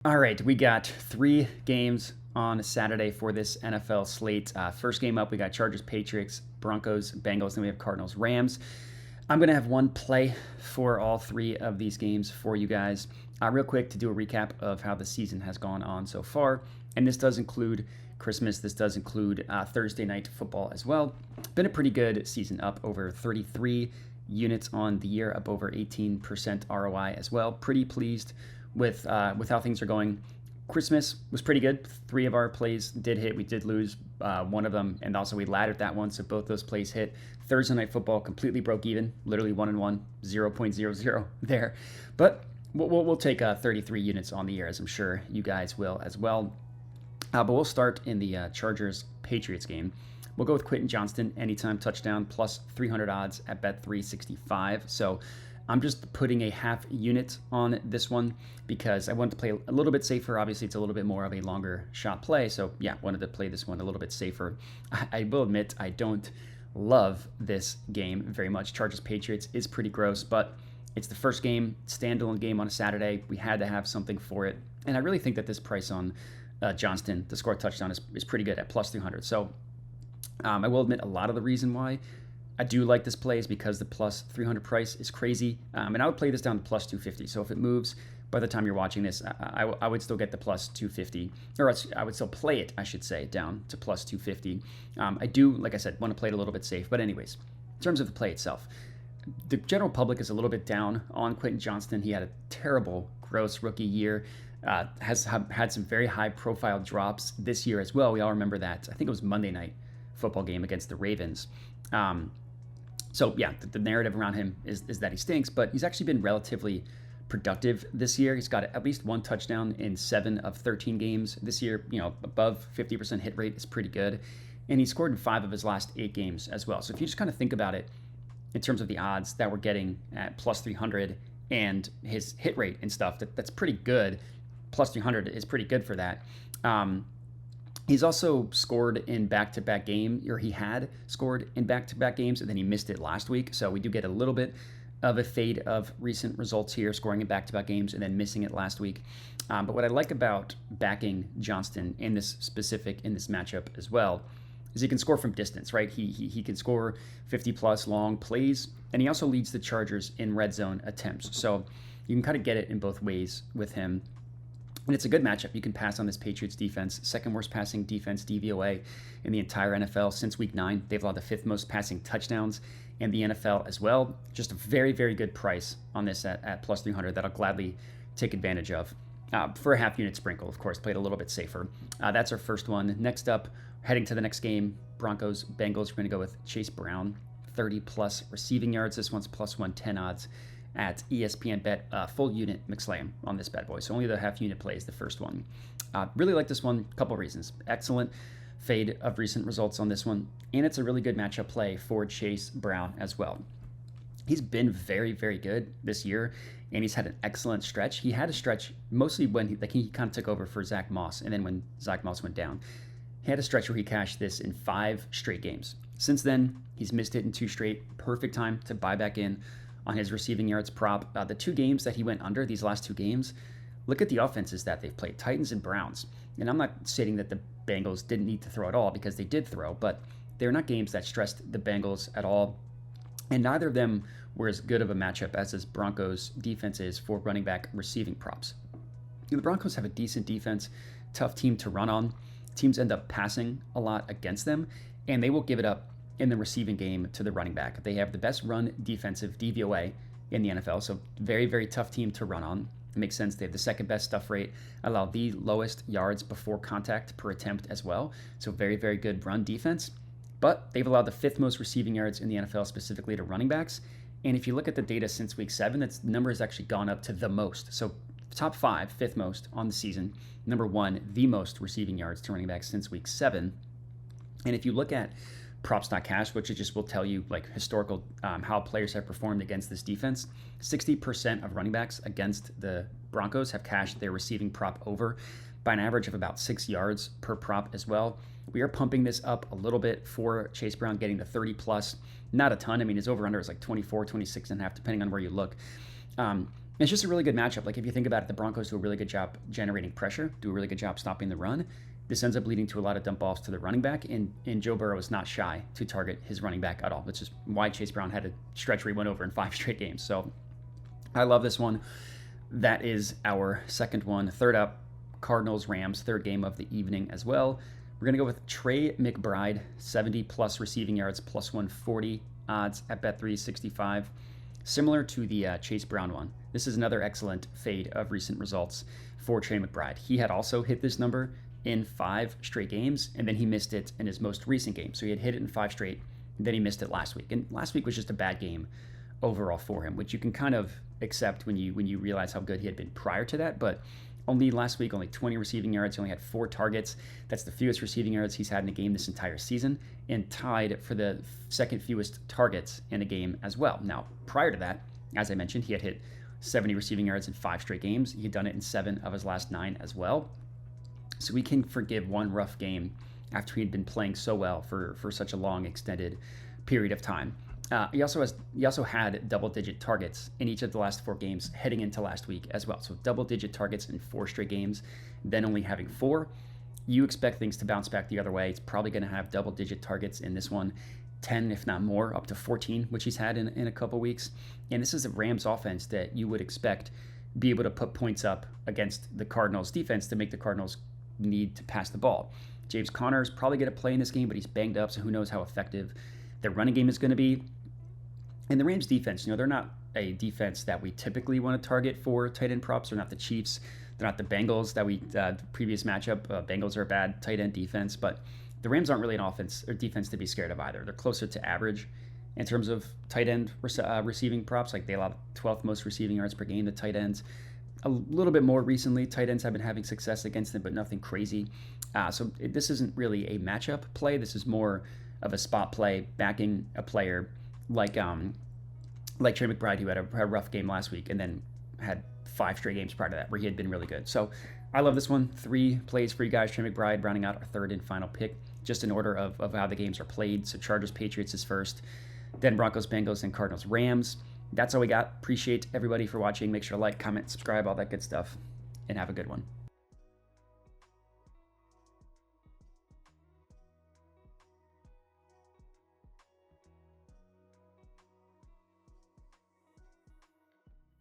All right, we got 3 games on Saturday for this NFL slate. First game up, we got Chargers, Patriots, Broncos, Bengals, then we have Cardinals, Rams. I'm going to have one play for all 3 of these games for you guys. Real quick to do a recap of how the season has gone on so far. And this does include Christmas. This does include Thursday night football as well. Been a pretty good season, up over 33 units on the year, up over 18% ROI as well. Pretty pleased with how things are going. Christmas was pretty good. 3 of our plays did hit. We did lose one of them, and also we laddered that one, so both those plays hit. Thursday night football completely broke even, literally 1-1, 0.00 there. But we'll take 33 units on the year, as I'm sure you guys will as well. But we'll start in the Chargers-Patriots game. We'll go with Quentin Johnston, anytime touchdown, plus 300 odds at bet 365. So I'm just putting a half unit on this one because I wanted to play a little bit safer. Obviously, it's a little bit more of a longer shot play. So yeah, wanted to play this one a little bit safer. I will admit I don't love this game very much. Chargers-Patriots is pretty gross, but it's the first game, standalone game on a Saturday. We had to have something for it. And I really think that this price on Johnston to score a touchdown is pretty good at plus 300. So I will admit a lot of the reason why I do like this play is because the plus 300 price is crazy. And I would play this down to plus 250. So if it moves by the time you're watching this, I would still get the plus 250. Or I would still play it, I should say, down to plus 250. I do, like I said, want to play it a little bit safe. But anyways, in terms of the play itself, the general public is a little bit down on Quentin Johnston. He had a terrible, gross rookie year. Has had some very high-profile drops this year as well. We all remember that. I think it was Monday night football game against the Ravens. So yeah, the narrative around him is that he stinks, but he's actually been relatively productive this year. He's got at least 1 touchdown in 7 of 13 games this year. Above 50% hit rate is pretty good. And he scored in 5 of his last 8 games as well. So if you just kind of think about it in terms of the odds that we're getting at plus 300 and his hit rate and stuff, that's pretty good. Plus 300 is pretty good for that. He's also scored in back-to-back games, or he had scored in back-to-back games, and then he missed it last week. So we do get a little bit of a fade of recent results here, scoring in back-to-back games and then missing it last week. But what I like about backing Johnston in this matchup as well is he can score from distance, right? He can score 50-plus long plays, and he also leads the Chargers in red zone attempts. So you can kind of get it in both ways with him. And it's a good matchup. You can pass on this Patriots defense, second worst passing defense DVOA in the entire NFL since week 9. They've allowed the 5th most passing touchdowns in the NFL as well. Just a very, very good price on this at plus 300 that I'll gladly take advantage of. For a half unit sprinkle, of course, played a little bit safer. That's our first one. Next up, heading to the next game, Broncos, Bengals. We're going to go with Chase Brown, 30-plus receiving yards. This one's plus 110 odds at ESPN Bet, full unit McSlam on this bad boy. So only the half unit play is the first one. Really like this one, couple of reasons. Excellent fade of recent results on this one, and it's a really good matchup play for Chase Brown as well. He's been very, very good this year, and he's had an excellent stretch. He had a stretch mostly when he kind of took over for Zach Moss, and then when Zach Moss went down, he had a stretch where he cashed this in 5 straight games. Since then, he's missed it in 2 straight. Perfect time to buy back in on his receiving yards prop. The 2 games that he went under, these last 2 games, look at the offenses that they've played, Titans and Browns. And I'm not stating that the Bengals didn't need to throw at all, because they did throw, but they're not games that stressed the Bengals at all. And neither of them were as good of a matchup as this Broncos defense is for running back receiving props. The Broncos have a decent defense, tough team to run on. Teams end up passing a lot against them, and they will give it up in the receiving game to the running back. They have the best run defensive DVOA in the NFL, so very, very tough team to run on. It makes sense. They have the second best stuff rate, allow the lowest yards before contact per attempt as well. So very, very good run defense. But they've allowed the 5th most receiving yards in the NFL specifically to running backs. And if you look at the data since week 7, that number has actually gone up to the most. So top 5, 5th most on the season. Number 1, the most receiving yards to running backs since week 7. And if you look at props.cash, which just will tell you like historical how players have performed against this defense, 60% of running backs against the Broncos have cashed their receiving prop over by an average of about 6 yards per prop as well. We are pumping this up a little bit for Chase Brown, getting the 30 plus. Not a ton. I mean, his over under is like 24, 26 and a half, depending on where you look. It's just a really good matchup. Like if you think about it, the Broncos do a really good job generating pressure, do a really good job stopping the run. This ends up leading to a lot of dump offs to the running back, and Joe Burrow is not shy to target his running back at all, which is why Chase Brown had a stretch where he went over in 5 straight games. So I love this one. That is our second one. Third up, Cardinals Rams, third game of the evening as well. We're going to go with Trey McBride, 70 plus receiving yards, plus 140 odds at Bet365. Similar to the Chase Brown one. This is another excellent fade of recent results for Trey McBride. He had also hit this number in 5 straight games, and then he missed it in his most recent game. So he had hit it in 5 straight, and then he missed it last week. And last week was just a bad game overall for him, which you can kind of accept when you realize how good he had been prior to that. But only last week, only 20 receiving yards. He only had 4 targets. That's the fewest receiving yards he's had in a game this entire season, and tied for the second fewest targets in a game as well. Now, prior to that, as I mentioned, he had hit 70 receiving yards in 5 straight games. He had done it in 7 of his last 9 as well. So we can forgive one rough game after he'd been playing so well for such a long, extended period of time. He also had double-digit targets in each of the last 4 games heading into last week as well. So double-digit targets in 4 straight games, then only having 4. You expect things to bounce back the other way. It's probably going to have double-digit targets in this one, 10 if not more, up to 14, which he's had in a couple weeks. And this is a Rams offense that you would expect be able to put points up against the Cardinals defense to make the Cardinals need to pass the ball. James Conner is probably going to play in this game, but he's banged up, so who knows how effective their running game is going to be. And the Rams defense, they're not a defense that we typically want to target for tight end props. They're not the Chiefs. They're not the Bengals that the previous matchup. Bengals are a bad tight end defense, but the Rams aren't really an offense or defense to be scared of either. They're closer to average in terms of tight end receiving props. Like they allow 12th most receiving yards per game to tight ends. A little bit more recently, tight ends have been having success against them, but nothing crazy. So this isn't really a matchup play. This is more of a spot play, backing a player like Trey McBride, who had a rough game last week and then had 5 straight games prior to that where he had been really good. So I love this one. 3 plays for you guys. Trey McBride rounding out our third and final pick, just in order of how the games are played. So Chargers Patriots is first, then Broncos Bengals, then Cardinals Rams. That's all we got. Appreciate everybody for watching. Make sure to like, comment, subscribe, all that good stuff, and have a good one.